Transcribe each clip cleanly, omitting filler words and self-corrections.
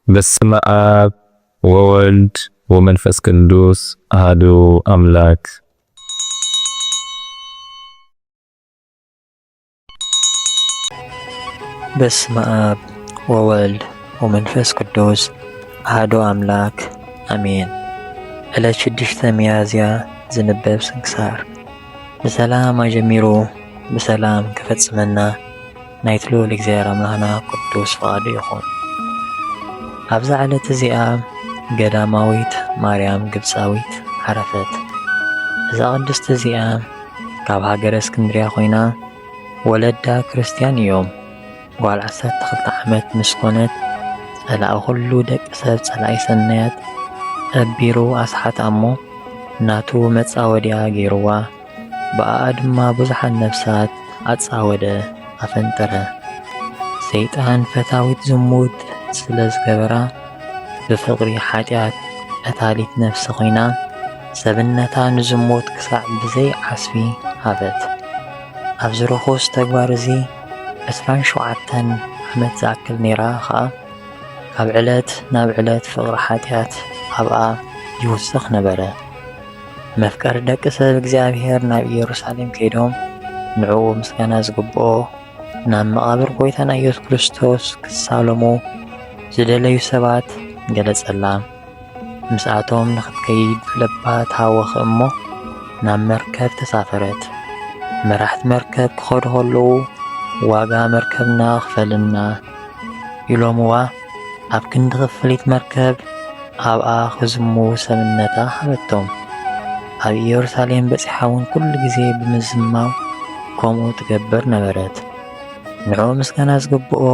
በስመ አብ ወወልድ ወመንፈስ ቅዱስ አሐዱ አምላክ። በስመ አብ ወወልድ ወመንፈስ ቅዱስ አሐዱ አምላክ አሜን። ዕለት 6 ሚያዝያ ዝንበብ ስንክሳር። በሰላም አጀሚሩ በሰላም ክፈጽመና ናይቲ ልዑል እግዚአብሔር አምላኽና ቅዱስ ፈቃዱ ይኹን። ኣብዛ ዕለት እዚኣ ገዳማዊት ማርያም ግብፃዊት ዓረፈት። እዛ ቅድስቲ እዚኣ ካብ ሃገረ እስክንድርያ ኮይና ወለዳ ክርስቲያን እዮም። ጓል 12 ዓመት ምስ ኮነት ጸላኢ ኩሉ ደቂ ሰብ ጸላኢ ሰናያት ኣቢሩ ኣስሓታ እሞ ናቱ መጻወድያ ገይርዋ። ብኣኣ ድማ ብዙሓት ነፍሳት ኣጻወደ ኣፈንጠረ። ሰይጣን ፈታዊት ዝሙት ስለ ዝገበራ ብፍቕሪ ሓጢኣት ቀታሊት ነፍሲ ኮይና ሰብነታ ንዝሙት ክሳዕ ብዘይ ዓስቢ ሃበት። ኣብዚ ርኩስ ተግባር እዚ 27 ዓመት ዝኣክል ነይራ ኸዓ ካብ ዕለት ናብ ዕለት ፍቕሪ ሓጢኣት ኣብኣ ይውስኽ ነበረ። መፍቀሪ ደቂ ሰብ እግዚኣብሔር ናብ ኢየሩሳሌም ከይዶም ንዕኡ ምስጋና ዝግብኦ ናብ መቓብር ጐይታና ኢየሱስ ክርስቶስ ክሳለሙ ዝደለዩ ሰባት ገለጸላ። ምስኣቶም ንኽትከይድ ልባ ታወኽ እሞ ናብ መርከብ ተሳፈረት። መራሕቲ መርከብ ክኸዱ ከለዉ ዋጋ መርከብና ክፈልና ኢሎምዋ ኣብ ክንዲ ክፍሊት መርከብ ኣብኣ ክዝሙ ሰብነታ ሃበቶም። ኣብ ኢየሩሳሌም በፂሓ እውን ኩሉ ግዜ ብምዝማው ከምኡ ትገብር ነበረት። ንዕኡ ምስጋና ዝግብኦ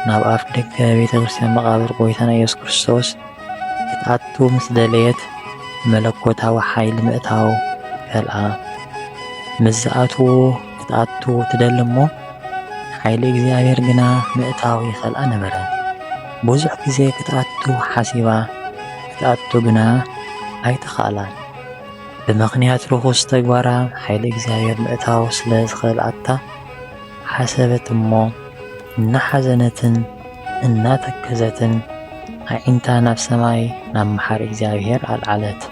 ናብ ኣፍ ደገ ቤተ ክርስቲያን መቓብር ጐይታና ኢየሱስ ክርስቶስ ክትኣቱ ምስ ደለየት መለኮታዊ ሓይሊ ምእታው ከልኣ። ምስ ዝኣትዉ ክትኣቱ ትደሊ እሞ ሓይሊ እግዚኣብሔር ግና ምእታው ይኸልኣ ነበረ። ብዙሕ ግዜ ክትኣቱ ሓሲባ ክትኣቱ ግና ኣይተኻእላን። ብምኽንያት ርኩስ ተግባራ ሓይሊ እግዚኣብሔር ምእታው ስለ ዝኸልኣታ ሓሰበት እሞ እናሓዘነትን እናተከዘትን ኣዒንታ ናብ ሰማይ ናብ መሓሪ እግዚኣብሔር ኣልዓለት።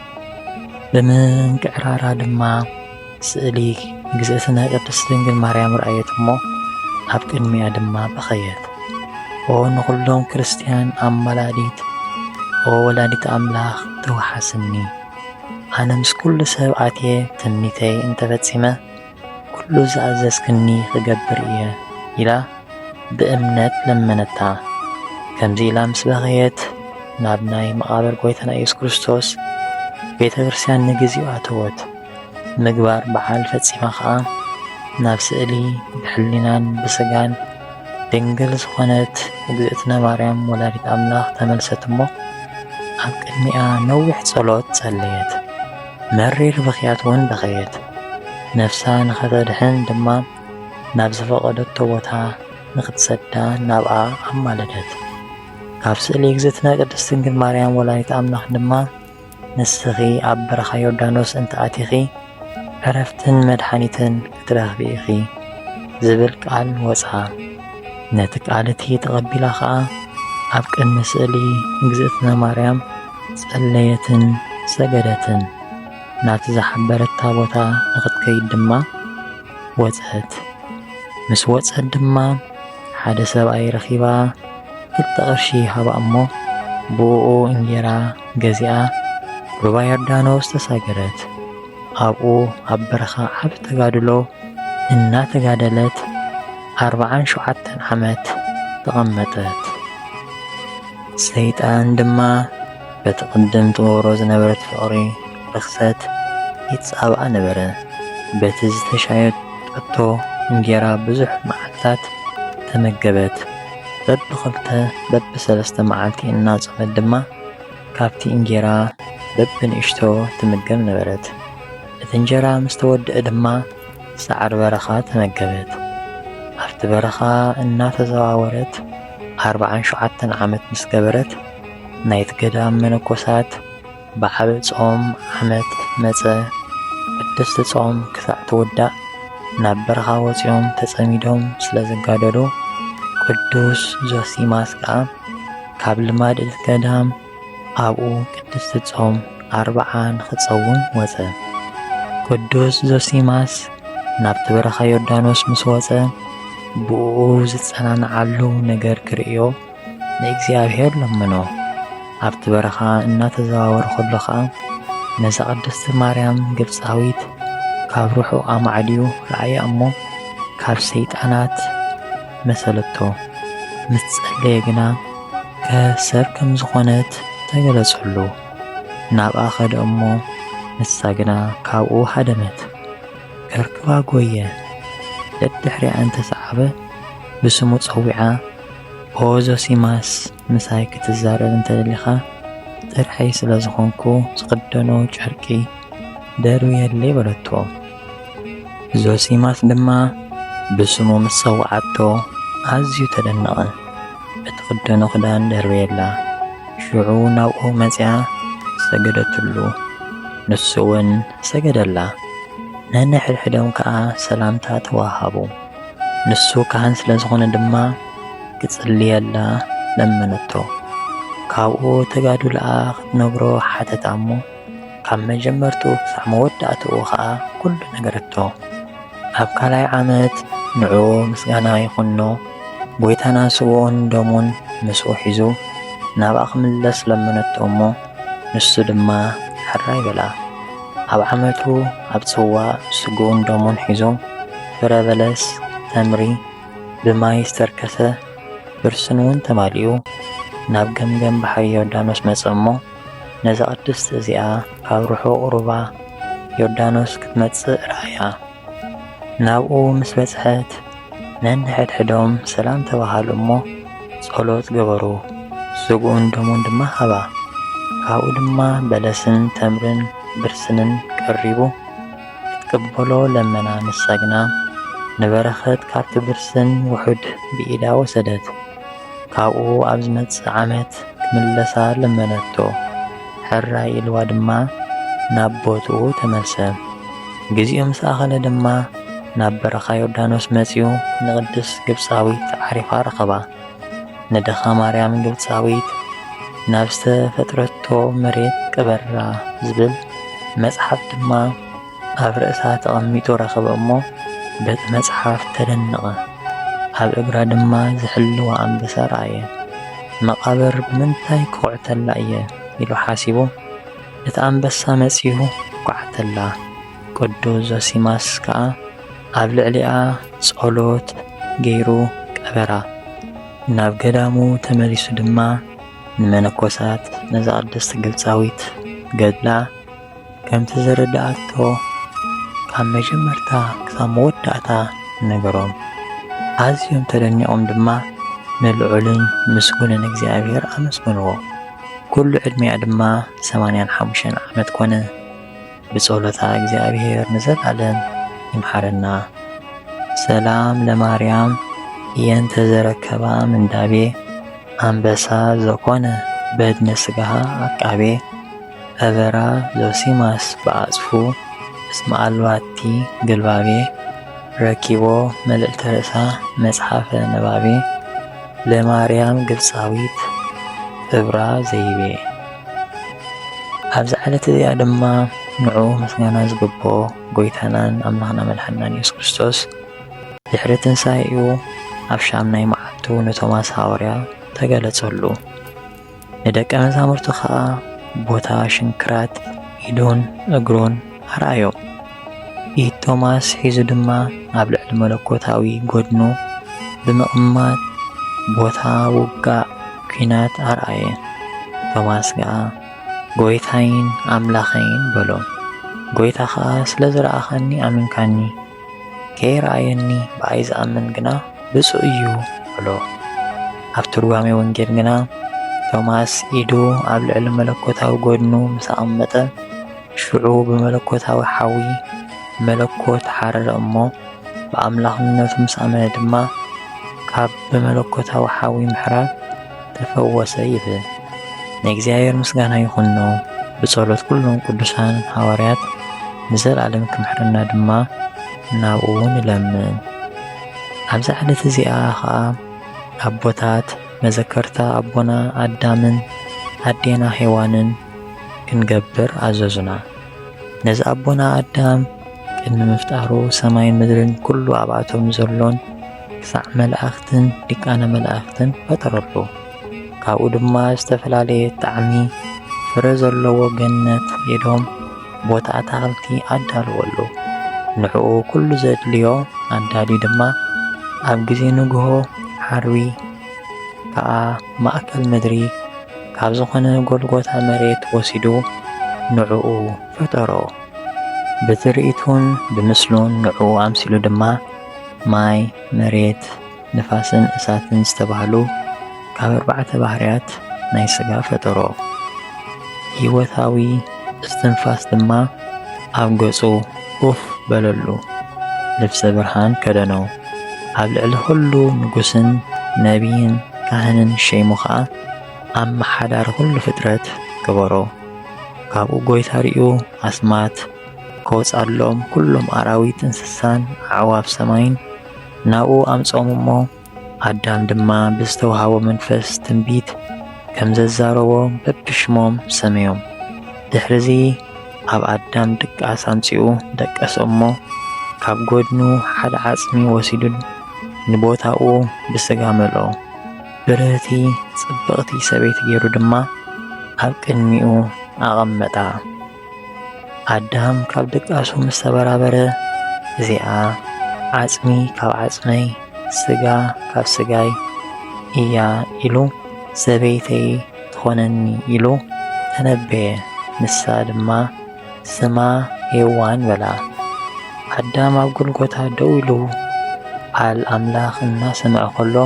ብምንቅዕራራ ድማ ስእሊ እግዝእትነ ቅድስቲ ድንግል ማርያም ረኣየት እሞ ኣብ ቅድሚኣ ድማ በኸየት። ኦ ንኹሎም ክርስቲያን ኣመላዲት፣ ኦ ወላዲት ኣምላኽ ተወሓስኒ፣ ኣነ ምስ ኩሉ ሰብ ኣትየ ትምኒተይ እንተፈጺመ ኩሉ ዝኣዘዝክኒ ክገብር እየ ኢላ ብእምነት ለመነታ። ከምዚ ኢላ ምስ በኸየት ናብ ናይ መቓብር ጐይታና ኢየሱስ ክርስቶስ ቤተ ክርስቲያን ንግዚኡ ኣተወት። ምግባር በዓል ፈጺማ ኸዓ ናብ ስእሊ ብሕሊናን ብስጋን ድንግል ዝኾነት እግዝእትነ ማርያም ወላዲት ኣምላኽ ተመልሰት እሞ ኣብ ቅድሚኣ ነዊሕ ጸሎት ጸለየት። መሪር ብኽያት እውን በኸየት። ነፍሳ ንኸተድሕን ድማ ናብ ዝፈቐደቶ ቦታ ንኽትሰዳ ናብኣ ኣማለደት። ካብ ስእሊ እግዝእትነ ቅድስቲ ድንግል ማርያም ወላዲት ኣምላኽ ድማ ንስኺ ኣብ በረኻ ዮርዳኖስ እንተኣቲኺ ዕረፍትን መድሓኒትን ክትረኽቢ ኢኺ ዝብል ቃል ወፃ። ነቲ ቃል እቲ ተቐቢላ ኸዓ ኣብ ቅድሚ ስእሊ እግዝእትነ ማርያም ጸለየትን ሰገደትን። ናቲ ዝሓበረታ ቦታ ንኽትከይድ ድማ ወፀት። ምስ ወፀት ድማ ሓደ ሰብኣይ ረኺባ 2 ቅርሺ ሃባ እሞ ብኡ እንጀራ ገዚኣ ሩባ ዮርዳኖስ ተሳገረት። ኣብኡ ኣብ በረኻ ዓብ ተጋድሎ እናተጋደለት 47 ዓመት ተቐመጠት። ሰይጣን ድማ በቲ ቅድም ትገብሮ ዝነበረት ፍቕሪ ርክሰት ይጻብኣ ነበረ። በቲ ዝተሻየጠቶ እንጀራ ብዙሕ መዓልታት ተመገበት። በቢ2 በቢ3 መዓልቲ እናጾመት ድማ ካብቲ እንጀራ በብንእሽቶ ትምገብ ነበረት። እቲ እንጀራ ምስ ተወድአ ድማ ሳዕሪ በረኻ ተመገበት። ኣብቲ በረኻ እናተዘዋወረት 47 ዓመት ምስ ገበረት ናይቲ ገዳም መነኮሳት ብዓብይ ጾም ዓመት መጸ 6 ጾም ክሳዕ ትውዳእ ናብ በረኻ ወፂኦም ተጸሚዶም ስለ ዝጋደሉ ቅዱስ ዞሲማስ ከዓ ካብ ልማድ እቲ ገዳም ኣብኡ ቅድስቲ ጾም 40 ንኽጸውን ወፀ። ቅዱስ ዞሲማስ ናብቲ በረኻ ዮርዳኖስ ምስ ወፀ ብኡ ዝጸናንዓሉ ነገር ክርእዮ ንእግዚኣብሔር ለመኖ። ኣብቲ በረኻ እናተዘዋወረ ከሎ ኸዓ ነዛ ቅድስቲ ማርያም ግብፃዊት ካብ ሩሑ ኣማዕድዩ ረኣያ እሞ ካብ ሰይጣናት መሰለቶ። ምስ ጸለየ ግና ከሰብ ከም ዝኾነት ተገለጸሉ። ናብኣ ኸደ እሞ ንሳ ግና ካብኡ ሃደመት። ከርክባ ጐየ ደድሕሪኣ እንተሰዓበ ብስሙ ጸዊዓ ኦ ዞሲማስ ምሳይ ክትዛረብ እንተደሊኻ ጥርሐይ ስለ ዝኾንኩ ዝኽደኖ ጨርቂ ደርብየለይ በለቶ። ዞሲማስ ድማ ብስሙ ምስ ሰውዓቶ ኣዝዩ ተደነቐ። እትኽደኖ ክዳን ደርብየላ። ሽዑ ናብኡ መጺኣ ሰገደትሉ፣ ንሱ እውን ሰገደላ። ነንሕድሕዶም ከዓ ሰላምታ ተዋሃቡ። ንሱ ካህን ስለ ዝኾነ ድማ ክጽልየላ ለመነቶ። ካብኡ ተጋድልኣ ክትነግሮ ሓተታ እሞ ካብ መጀመርቱ ክሳዕ መወዳእትኡ ከዓ ኩሉ ነገረቶ። ኣብ ካልኣይ ዓመት ንዕኡ ምስጋና ይኹኖ ጐይታና ስብኡን ደሙን ምስኡ ሒዙ ናብኣ ክምለስ ለመነቶ እሞ ንሱ ድማ ሕራይ በላ። ኣብ ዓመቱ ኣብ ጽዋዕ ስጉኡን ደሙን ሒዞ ፍረ በለስ፣ ተምሪ ብማይ ዝተርከሰ ብርስን እውን ተማሊኡ ናብ ገምገም ባሕሪ ዮርዳኖስ መጸ እሞ ነዛ ቅድስቲ እዚኣ ካብ ርሑቕ ሩባ ዮርዳኖስ ክትመጽእ ረኣያ። ናብኡ ምስ በጽሐት ነንሕድሕዶም ሰላም ተባሃሉ እሞ ጸሎት ገበሩ። ስጉኡን ደሙን ድማ ሃባ። ካብኡ ድማ በለስን ተምርን ብርስንን ቀሪቡ ክትቅበሎ ለመና። ንሳ ግና ንበረኸት ካብቲ ብርስን ውሑድ ብኢዳ ወሰደት። ካብኡ ኣብ ዝመጽእ ዓመት ክምለሳ ለመነቶ። ሕራይ ኢልዋ ድማ ናብ ቦትኡ ተመልሰ። ግዚኡ ምስ ኣኸለ ድማ ናብ በረኻ ዮርዳኖስ መጺኡ ንቅድስ ግብፃዊት ዓሪፋ ረኸባ። ንደኻ ማርያም ግብፃዊት ናብ ዝተፈጥረቶ መሬት ቅበራ ዝብል መጽሓፍ ድማ ኣብ ርእሳ ተቐሚጡ ረኸበ እሞ በቲ መጽሓፍ ተደነቐ። ኣብ እግራ ድማ ዝሕልዋ ኣንበሳ ረኣየ። መቓብር ብምንታይ ክኹዕተላ እየ ኢሉ ሓሲቡ እቲ ኣንበሳ መጺኡ ኳዕተላ። ቅዱስ ዞሲማስ ከዓ ኣብ ልዕሊኣ ጸሎት ገይሩ ቀበራ። ናብ ገዳሙ ተመሊሱ ድማ ንመነኮሳት ነዛ ቅድስቲ ግብፃዊት ገድላ ከምቲ ዘረዳእቶ ካብ መጀመርታ ክሳብ መወዳእታ ነገሮም። ኣዝዮም ተደኒቖም ድማ ንልዑልን ምስጉንን እግዚኣብሔር ኣመስግንዎ። ኩሉ ዕድሜያ ድማ 85 ዓመት ኮነ። ብጸሎታ እግዚኣብሔር ንዘላለም ይምሓረና። ሰላም ለማርያም እየንተ ዘረከባ ምንዳቤ ኣንበሳ ዘኮነ በድነ ስጋሃ አቃቤ አበራ ዞሲማስ በአጽፉ እስመ አልባቲ ግልባቤ ረኪቦ መልእልተ ርእሳ መጽሐፈ ነባቤ ለማርያም ግብፃዊት እብራ ዘይቤ። ኣብዚ ዕለት እዚኣ ድማ ንዑ ምስጋና ዝግቦ ጎይታናን ኣምላኽና መድሓኒና ኢየሱስ ክርስቶስ ድሕሪ ትንሣኤኡ ኣብ ሻምናይ መዓልቱ ንቶማስ ሃዋርያ ተገለጸሉ። ንደቀ መዛሙርቱ ከዓ ቦታ ሽንክራት ኢዱን እግሩን ኣርኣዮ። ኢድ ቶማስ ሒዙ ድማ ኣብ ልዕሊ መለኮታዊ ጎድኑ ብምቕማጥ ቦታ ውጋእ ኩናት ኣርኣየ። ቶማስ ከዓ ጎይታይን ኣምላኸይን በሎ። ጎይታ ከዓ ስለ ዝረኣኸኒ ኣሚንካኒ፣ ከይረኣየኒ ብኣይ ዝኣምን ግና ብፁዕ እዩ በሎ። ኣብ ትርጓሜ ወንጌል ግና ቶማስ ኢዱ ኣብ ልዕሊ መለኮታዊ ጎድኑ ምስ ኣቐመጠ ሽዑ ብመለኮታዊ ሓዊ መለኮት ሓረረ እሞ ብኣምላኽነቱ ምስ ኣመነ ድማ ካብ ብመለኮታዊ ሓዊ ምሕራብ ተፈወሰ ይብል። ንእግዚኣብሔር ምስጋና ይኹኖ። ብጸሎት ኩሎም ቅዱሳን ሃዋርያት ንዘላለም ክምሕረና ድማ ናብኡ ንለምን። ኣብዚ ዕለት እዚኣ ከዓ ኣቦታት መዘከርታ ኣቦና ኣዳምን ኣዴና ሔዋንን ክንገብር ኣዘዙና። ነዚ ኣቦና ኣዳም ቅድሚ ምፍጣሩ ሰማይን ምድርን ኩሉ ኣብኣቶም ዘሎን ክሳዕ መላእኽትን ሊቃነ መላእኽትን ፈጠረሉ። ካብኡ ድማ ዝተፈላለየ ጣዕሚ ፍረ ዘለዎ ገነት ኢዶም ቦታ ኣታኽልቲ ኣዳልወሉ። ንዕኡ ኩሉ ዘድልዮ ኣዳልዩ ድማ ኣብ ግዜ ንግሆ ሓርቢ ከዓ ማእከል ምድሪ ካብ ዝኾነ ጎልጎታ መሬት ወሲዱ ንዕኡ ፈጠሮ። ብትርኢቱን ብምስሉን ንዕኡ ኣምሲሉ ድማ ማይ፣ መሬት፣ ንፋስን እሳትን ዝተባህሉ ካብ 4 ባህርያት ናይ ሥጋ ፈጠሮ። ሕይወታዊ እስትንፋስ ድማ ኣብ ገጹ ኡፍ በለሉ። ልብሰ ብርሃን ከደኖ። ኣብ ልዕሊ ኩሉ ንጉስን ነቢይን ካህንን ሸይሙ ኸዓ ኣብ መሓዳር ኩሉ ፍጥረት ገበሮ። ካብኡ ጐይታ ሪኡ ኣስማት ከወፃሎም ኩሎም ኣራዊት እንስሳን ኣዕዋፍ ሰማይን ናብኡ ኣምጾም እሞ ኣዳም ድማ ብዝተውሃቦ መንፈስ ትንቢት ከም ዘዛረቦ በብሽሞም ሰመዮም። ድሕሪዚ ኣብ ኣዳም ድቃስ ኣምጺኡ ደቀሶ እሞ ካብ ጐድኑ ሓደ ዓጽሚ ወሲዱ ንቦታኡ ብሥጋ መልኦ። ብርህቲ ጽብቕቲ ሰበይቲ ገይሩ ድማ ኣብ ቅድሚኡ ኣቐመጣ። ኣዳም ካብ ድቃሱ ምስ ተበራበረ እዚኣ ዓጽሚ ካብ ዓጽመይ ሥጋ ካብ ሥጋይ እያ ኢሉ ሰበይተይ ትኾነኒ ኢሉ ተነበየ። ንሳ ድማ ስማ ሔዋን በላ። ኣዳም ኣብ ጎልጎታ ደው ኢሉ ቃል ኣምላኽ እናሰምዐ ኸሎ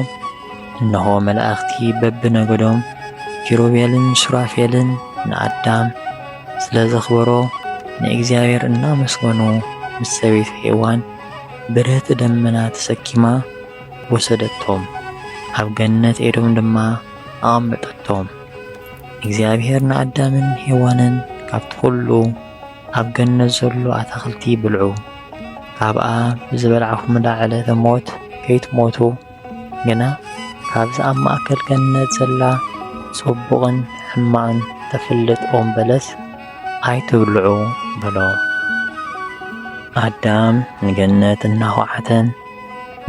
እነሆ መላእኽቲ በብነገዶም ኪሩቤልን ሱራፌልን ንኣዳም ስለ ዘኽበሮ ንእግዚአብሔር እናመስገኑ ምስ ሰበይቲ ሔዋን ብርህቲ ደመና ተሰኪማ ወሰደቶም። ኣብ ገነት ኤዶም ድማ ኣቐመጠቶም። እግዚአብሔር ንኣዳምን ሔዋንን ካብቲ ኩሉ ኣብ ገነት ዘሎ ኣታኽልቲ ብልዑ፣ ካብኣ ብዝበልዓኹምላ ዕለተ ሞት ከይትሞቱ ግና ካብዚ ኣብ ማእከል ገነት ዘላ ጽቡቕን ሕማቕን ተፍልጥ ኦም በለስ ኣይትብልዑ በሎ። ኣዳም ንገነት እናዃዓተን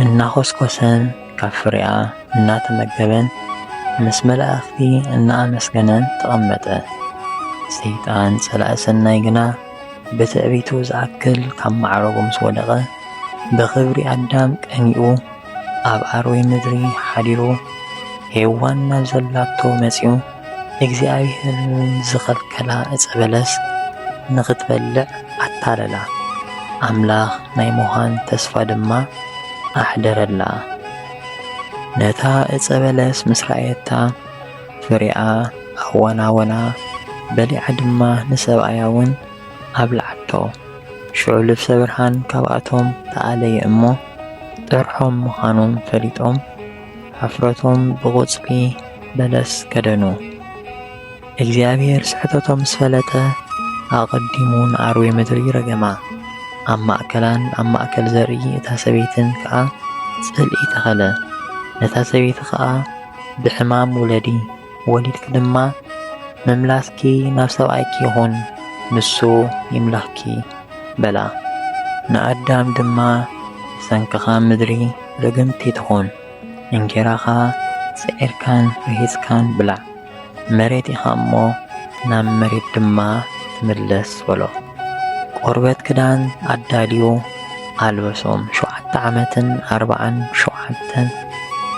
እናኾስኮሰን ካብ ፍሬኣ እናተመገበን ምስ መላእኽቲ እናኣመስገነን ተቐመጠ። ሰይጣን ጸላእ ሰናይ ግና ብትዕቢቱ ዝኣክል ካብ ማዕረጉ ምስ ወደቐ ብኽብሪ ኣዳም ቀኒኡ ኣብ ኣርዌ ምድሪ ሓዲሩ ሔዋን ናብ ዘላቶ መጺኡ እግዚኣብሔር ዝኸልከላ ዕፀ በለስ ንኽትበልዕ ኣታለላ። ኣምላኽ ናይ ምዃን ተስፋ ድማ ኣሕደረላ። ነታ ዕፀ በለስ ምስ ረኣየታ ፍሬኣ ኣወናወና በሊዓ ድማ ንሰብኣያውን ኣብልዓቶ። ሽዑ ልብሰ ብርሃን ካብኣቶም ተኣለየ እሞ ጥርሖም ምዃኖም ፈሊጦም ሓፍረቶም ብቝጽሊ በለስ ከደኑ። እግዚኣብሔር ስሕተቶም ምስ ፈለጠ ኣቐዲሙ ንኣርዌ ምድሪ ረገማ። ኣብ ማእከላን ኣብ ማእከል ዘርኢ እታ ሰበይትን ከዓ ጽልኢ ተኸለ። ነታ ሰበይቲ ከዓ ብሕማም ውለዲ ወሊድኪ ድማ ምምላስኪ ናብ ሰብኣይኪ ይኹን ንሱ ይምላኽኪ በላ። ንኣዳም ድማ ሰንክኻ ምድሪ ርግምቲ ትኹን፣ እንጀራኻ ጽዒርካን ርሂጽካን ብላዕ፣ መሬት ኢኻ እሞ ናብ መሬት ድማ ትምለስ በሎ። ቆርበት ክዳን ኣዳልዩ ኣልበሶም። 7 ዓመትን 47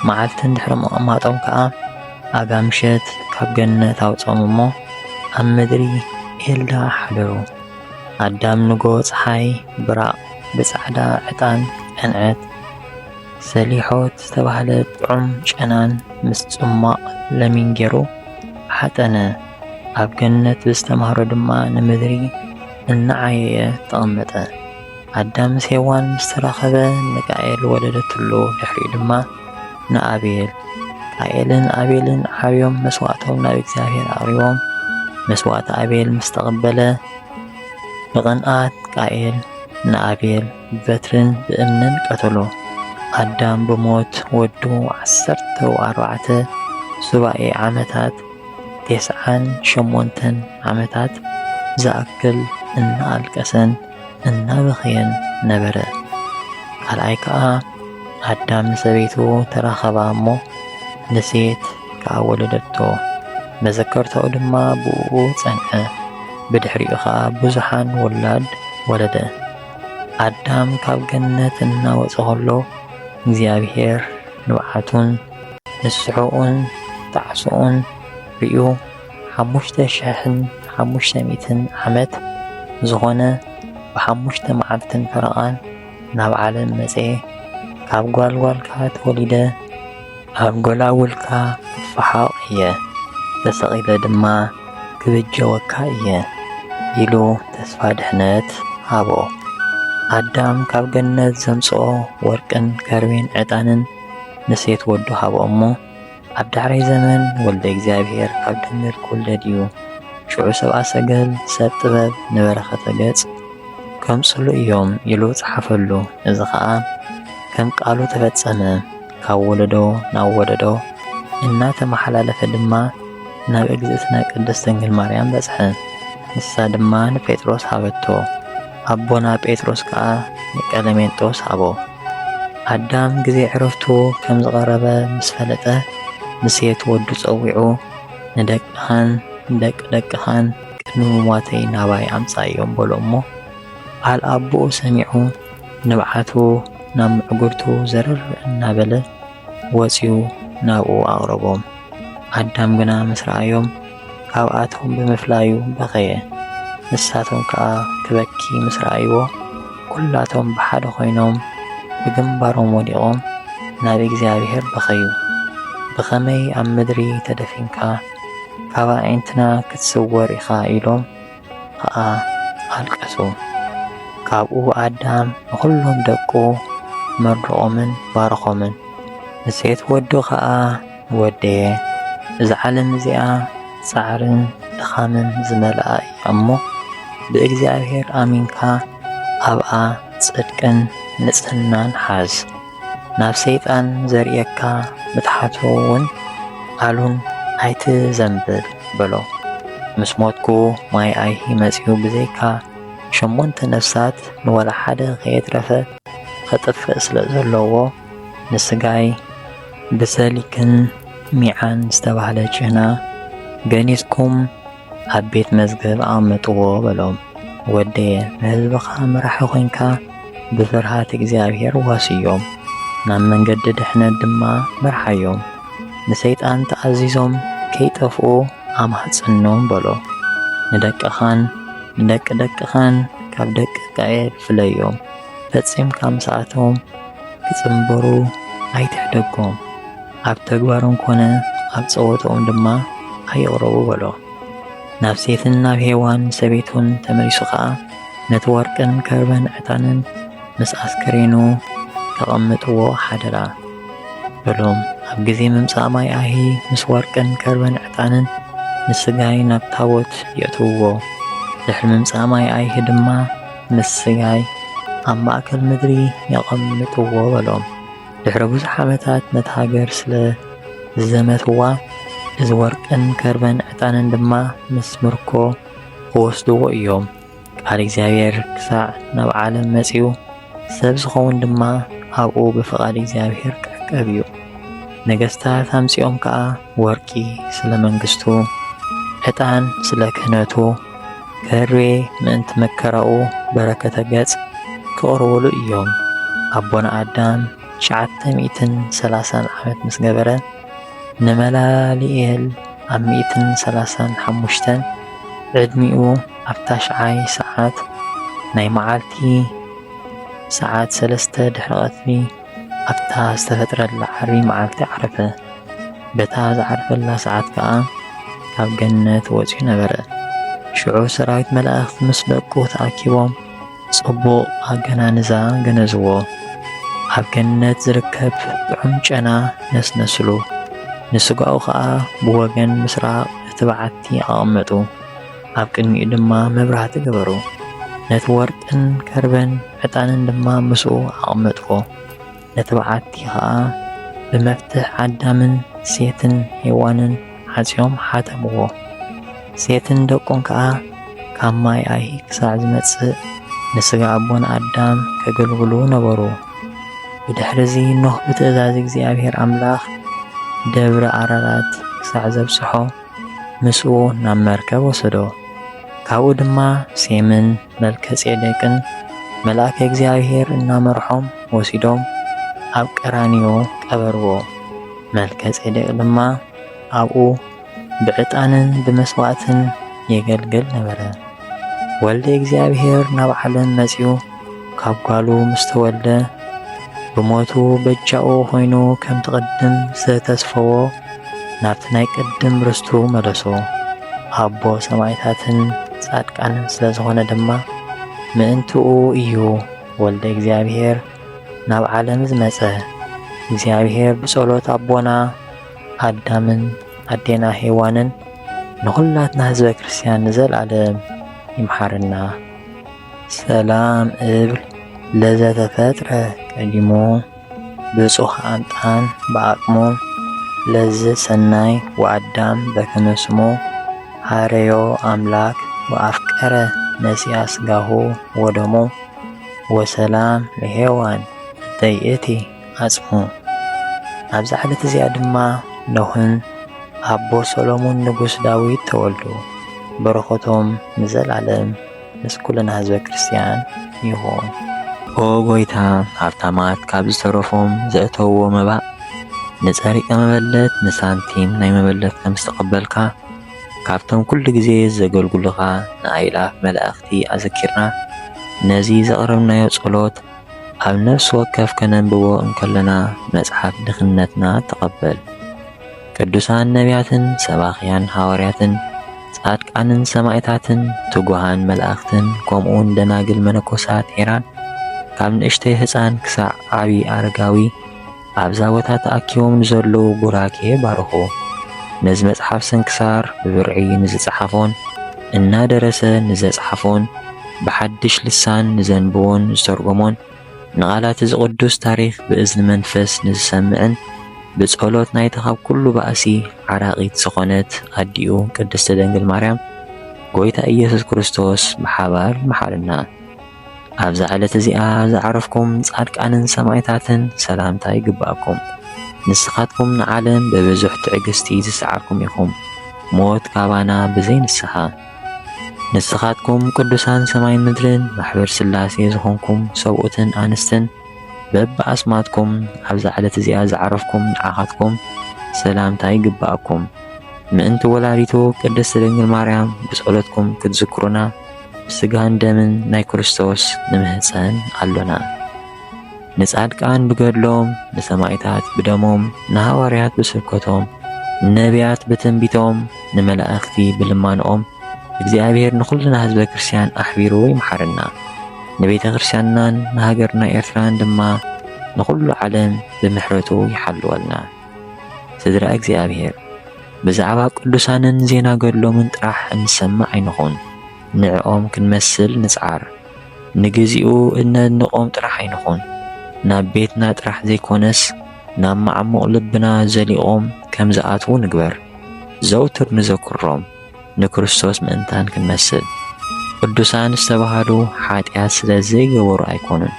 መዓልትን ድሕሪ ምቕማጦም ከዓ ኣጋምሸት ካብ ገነት ኣውጾም እሞ ኣብ ምድሪ ኤልዳ ሓደሩ። ኣዳም ንጎ ፀሓይ ብራቕ ብጻዕዳ ዕጣን ቀንዐት ሰሊሖት ዝተባህለ ጥዑም ጨናን ምስ ጽማቕ ለሚን ገይሩ ሓጠነ። ኣብ ገነት ብዝተምሃሮ ድማ ንምድሪ እናዓየየ ተቐመጠ። ኣዳም ምስ ሔዋን ምስ ተራኸበ ንቃኤል ወለደትሉ። ድሕሪኡ ድማ ንኣቤል። ቃኤልን ኣቤልን ዓብዮም መስዋዕቶም ናብ እግዚኣብሔር ኣቕሪቦም መስዋዕቲ ኣቤል ምስ ተቐበለ ብቕንኣት ቃኤል ንኣቤል በትርን ብእምንን ቀተሎ። ኣዳም ብሞት ወዱ 14 ሱባኤ ዓመታት 98 ዓመታት ዝኣክል እናኣልቀሰን እናበኸየን ነበረ። ካልኣይ ከዓ ኣዳም ንሰበይቱ ተራኸባ እሞ ንሴት ከዓ ወለደቶ። መዘከርትኡ ድማ ብኡ ጸንዐ። ብድሕሪኡ ከዓ ብዙሓን ውላድ ወለደ። ኣዳም ካብ ገነት እናወፀ ከሎ እግዚኣብሔር ንብዓቱን ንስሑኡን ጣዕሱኡን ርዩ 5500 ዓመት ዝኾነ ብ5 መዓልትን ፈረቓን ናብ ዓለም መጽአ። ካብ ጓልጓልካ ተወሊደ ኣብ ጐላውልካ ክትፈሓቕ እየ፣ ተሰቒለ ድማ ክብጀወካ እየ ኢሉ ተስፋ ድሕነት ሃቦ። ኣዳም ካብ ገነት ዘምጽኦ ወርቅን ከርቤን ዕጣንን ንሴት ወዱ ሃቦ እሞ ኣብ ዳዕረይ ዘመን ወልደ እግዚኣብሔር ካብ ድንግል ክውለድ እዩ። ሽዑ ሰብኣ ሰገል ሰብ ጥበብ ንበረኸተ ገጽ ከምጽሉ እዮም ኢሉ ጸሓፈሉ። እዚ ኸዓ ከም ቃሉ ተፈጸመ። ካብ ወለዶ ናብ ወለዶ እናተመሓላለፈ ድማ ናብ እግዝእትነ ቅድስት ድንግል ማርያም በጽሐ። ንሳ ድማ ንጴጥሮስ ሃበቶ። ኣቦና ጴጥሮስ ከዓ ንቀለሜንጦስ ሃቦ። ኣዳም ጊዜ ዕረፍቱ ከም ዝቐረበ ምስ ፈለጠ ንሴት ወዱ ጸዊዑ ንደቅኻን ደቂ ደቅኻን ቅድሚ ምሟተይ ናባይ ኣምጻእዮም በሎ እሞ በዓል ኣቦኡ ሰሚዑ ንብዓቱ ናብ ምዕጉርቱ ዘርር እናበለ ወፂኡ ናብኡ ኣቕረቦም። ኣዳም ግና ምስ ረኣዮም ካብኣቶም ብምፍላዩ በኸየ። ንሳቶም ከዓ ክበኪ ምስ ረኣይዎ ኲላቶም ብሓደ ኾይኖም ብግንባሮም ወዲቖም ናብ እግዚኣብሔር በኸዩ። ብኸመይ ኣብ ምድሪ ተደፊንካ ካብ ኣዒንትና ክትስወር ኢኻ ኢሎም ከዓ ኣልቀሱ። ካብኡ ኣዳም ንኹሎም ደቁ መርቆምን ባረኾምን። ንሴት ወዱ ከዓ ወደየ። እዚ ዓለም እዚኣ ጻዕርን ድኻምን ዝመልኣ እያ እሞ ብእግዚኣብሔር ኣሚንካ ኣብኣ ጽድቅን ንጽህናን ሓዝ። ናብ ሰይጣን ዘርእየካ ምትሓቱ እውን ቃሉን ኣይትዘንብል በሎ። ምስ ሞትኩ ማይ ኣይሂ መጺኡ ብዘይካ 8 ነፍሳት ንወላ ሓደ ከየትረፈ ኸጥፍእ ስለ ዘለዎ ንስጋይ ብሰሊክን ሚዓን ዝተባህለ ጭህና ገኒዝኩም ኣብ ቤት መዝገብ ኣቐመጥዎ በሎም። ወደየ ንህዝብኻ መራሒ ኾይንካ ብፍርሃት እግዚኣብሔር ዋስዮም፣ ናብ መንገዲ ድሕነት ድማ መርሓዮም። ንሰይጣን ተኣዚዞም ከይጠፍኡ ኣማሕጽኖም በሎ። ንደቅኻን ንደቂ ደቅኻን ካብ ደቂ ቃየል ፍለዮም፣ ፈጺምካ ምስኣቶም ክጽምበሩ ኣይትሕደጎም። ኣብ ተግባሮም ኮነ ኣብ ጸወቶኦም ድማ ኣይቕረቡ በሎ። ናብ ሴትን ናብ ሄዋን ሰበይቱን ተመሊሱ ኸዓ ነቲ ወርቅን ከርበን ዕጣንን ምስ ኣስከሬኑ ተቐምጥዎ ሓደራ በሎም። ኣብ ጊዜ ምምጻእ ማይ ኣሂ ምስ ወርቅን ከርበን ዕጣንን ንስጋይ ናብ ታቦት የእትውዎ። ድሕሪ ምምጻእ ማይ ኣይሂ ድማ ምስ ስጋይ ኣብ ማእከል ምድሪ የቐምጥዎ በሎም። ድሕሪ ብዙሕ ዓመታት ነቲ ሃገር ስለ ዘመትዋ እዚ ወርቅን ከርበን ዕጣንን ድማ ምስ ምርኮ ክወስድዎ እዮም። ቃል እግዚኣብሔር ክሳዕ ናብ ዓለም መጺኡ ሰብ ዝኸውን ድማ ኣብኡ ብፍቓድ እግዚኣብሔር ክዕቀብ እዩ። ነገሥታት ኣምጺኦም ከዓ ወርቂ ስለ መንግሥቱ፣ ዕጣን ስለ ክህነቱ፣ ከርቤ ምእንቲ መከራኡ በረከተ ገጽ ክቕርብሉ እዮም። ኣቦና ኣዳም 930 ዓመት ምስ ገበረ ንመላሊኤል ኣብ 135 ዕድሚኡ ኣብታ 9 ሰዓት ናይ መዓልቲ ሰዓት 3 ድሕሪ ቀትሪ ኣብታ ዝተፈጥረላ ዓርቢ መዓልቲ ዓረፈ። በታ ዝዓረፈላ ሰዓት ከዓ ካብ ገነት ወፂኡ ነበረ። ሽዑ ሰራዊት መላእኽቲ ምስ ደቁ ተኣኪቦም ጽቡቕ ኣገናንዛ ገነዝዎ። ኣብ ገነት ዝርከብ ጥዑም ጨና ነስነስሉ። ንስጋኡ ከዓ ብወገን ምስራቅ እቲ በዓቲ ኣቐመጡ። ኣብ ቅድሚኡ ድማ መብራህቲ ገበሩ። ነቲ ወርቅን ከርበን ዕጣንን ድማ ምስኡ ኣቐመጥዎ። ነቲ በዓቲ ከዓ ብመፍትሕ አዳምን ሴትን ሔዋንን ሓጺኦም ሓተምዎ። ሴትን ደቆም ከዓ ካብ ማይ ኣይ ክሳዕ ዝመጽእ ንስጋ ኣቦን ኣዳም ከገልግሉ ነበሩ። ብድሕሪዚ ኖህ ብትእዛዝ እግዚኣብሔር ኣምላኽ ደብረ ዓራራት ክሳዕ ዘብጽሖ ምስኡ ናብ መርከብ ወሰዶ። ካብኡ ድማ ሴምን መልከጼዴቅን መልአከ እግዚኣብሔር እናመርሖም ወሲዶም ኣብ ቀራንዮ ቀበርዎ። መልከጼዴቅ ድማ ኣብኡ ብዕጣንን ብመስዋዕትን የገልግል ነበረ። ወልደ እግዚኣብሔር ናብ ዓለም መጺኡ ካብ ጓሉ ምስ ተወልደ ብሞቱ በጃኡ ኾይኑ ከም ትቕድም ዝተስፈዎ ናብቲ ናይ ቅድም ርስቱ መለሶ። ኣቦ ሰማዕታትን ጻድቃንን ስለ ዝኾነ ድማ ምእንትኡ እዩ ወልደ እግዚኣብሔር ናብ ዓለም ዝመጸ። እግዚኣብሔር ብጸሎት ኣቦና ኣዳምን ኣዴና ሔዋንን ንኹላትና ህዝበ ክርስቲያን ንዘለዓለም ይምሓረና። ሰላም እብል ለዘተፈጥረ ቀዲሙ ብፁሕ ኣምጣን ብዓቅሙ ለዝ ሰናይ ወአዳም በከመ ስሙ ሃረዮ ኣምላክ ወአፍቀረ ነሲያ ስጋሁ ወደሙ ወሰላም ለሔዋን ዘይእቲ አጽሙ። ኣብዚ ዕለት እዚኣ ድማ ኖህን ኣቦ ሰሎሞን ንጉስ ዳዊት ተወልዱ። በረኸቶም ንዘላለም ምስ ኩልና ህዝበ ክርስቲያን ይኹን። ኦ ጎይታ ሃብታማት ካብ ዝተረፎም ዘእተውዎ መባእ ንጸሪቀ መበለት ንሳንቲም ናይ መበለት ከም ዝተቐበልካ ካብቶም ኩሉ ግዜ ዘገልግሉኻ ንኣይላፍ መላእኽቲ ኣዘኪርና ነዚ ዘቕረብናዮ ጸሎት ኣብ ነፍሲ ወከፍ ከነንብቦ እንከለና መጽሓፍ ድኽነትና ተቐበል። ቅዱሳን ነቢያትን ሰባኽያን ሐዋርያትን ጻድቃንን ሰማዕታትን ትጉሃን መላእኽትን ከምኡውን ደናግል መነኮሳት ሄራን ካብ ንእሽተይ ህፃን ክሳዕ ዓብዪ ኣረጋዊ ኣብዛ ቦታ ተኣኪቦም ንዘለዉ ቡራኬ ባርኹ። ነዚ መጽሓፍ ስንክሳር ብብርዒ ንዝጸሓፎን እናደረሰ ንዘጸሓፎን ብሓድሽ ልሳን ንዘንብቦን ዝተርጎሞን ንቓላት እዚ ቅዱስ ታሪኽ ብእዝኒ መንፈስ ንዝሰምዕን ብጸሎት ናይቲ ካብ ኩሉ ባእሲ ዓራቒት ዝኾነት ኣዲኡ ቅድስቲ ድንግል ማርያም ጎይታ ኢየሱስ ክርስቶስ ብሓባር መሓልና። ኣብዛ ዕለት እዚኣ ዝዓረፍኩም ጻድቃንን ሰማዕታትን ሰላምታ ይግባአኩም። ንስኻትኩም ንዓለም በብዙሕ ትዕግስቲ ዝሰዓርኩም ኢኹም ሞት ካባና ብዘይ ንስሓ። ንስኻትኩም ቅዱሳን ሰማይ ምድርን ማሕበር ሥላሴ ዝኾንኩም ሰብኡትን ኣንስትን በብኣስማትኩም ኣብዛ ዕለት እዚኣ ዝዓረፍኩም ንዓኻትኩም ሰላምታ ይግባአኩም። ምእንቲ ወላዲቱ ቅድስቲ ድንግል ማርያም ብጸሎትኩም ክትዝክሩና ብስጋን ደምን ናይ ክርስቶስ ንምህፀን ኣሎና። ንጻድቃን ብገድሎም ንሰማዕታት ብደሞም ንሃዋርያት ብስብከቶም ንነቢያት ብትንቢቶም ንመላእኽቲ ብልማንኦም እግዚአብሔር ንኹልና ህዝበ ክርስቲያን ኣሕቢሩ ይምሓረና። ንቤተ ክርስቲያንናን ንሃገርና ኤርትራን ድማ ንኹሉ ዓለም ብምሕረቱ ይሓልወልና። ስድራ እግዚአብሔር ብዛዕባ ቅዱሳንን ዜና ገድሎምን ጥራሕ እንሰማዕ ኣይንኹን። ንዕኦም ክንመስል ንጽዓር። ንግዚኡ እነድንቖም ጥራሕ ኣይንኹን። ናብ ቤትና ጥራሕ ዘይኮነስ ናብ ማዕሙቕ ልብና ዘሊቖም ከም ዝኣትዉ ንግበር። ዘውትር ንዘክሮም ንክርስቶስ ምእንታን ክንመስል። ቅዱሳን ዝተባሃሉ ኃጢአት ስለ ዘይገበሩ ኣይኮኑን።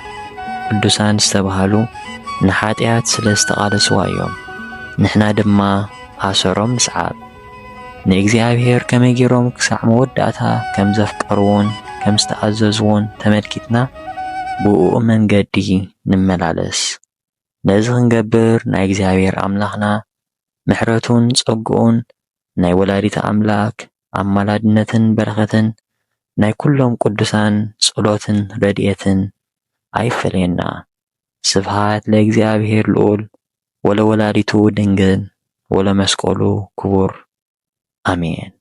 ቅዱሳን ዝተባሃሉ ንኃጢአት ስለ ዝተቓለስዋ እዮም። ንሕና ድማ ኣሰሮም ንስዓብ። ንእግዚአብሔር ከመይ ገይሮም ክሳዕ መወዳእታ ከም ዘፍቀርዎን ከም ዝተኣዘዝዎን ተመልኪትና ብኡኡ መንገዲ ንመላለስ። ነዚ ክንገብር ናይ እግዚአብሔር ኣምላኽና ምሕረቱን ጸጉኡን ናይ ወላዲተ ኣምላክ ኣማላድነትን በረኸትን ናይ ኩሎም ቅዱሳን ጸሎትን ረድኤትን ኣይፈለየና። ስብሃት ለእግዚአብሔር ልዑል ወለወላዲቱ ድንግል ወለመስቀሉ ክቡር አሜን።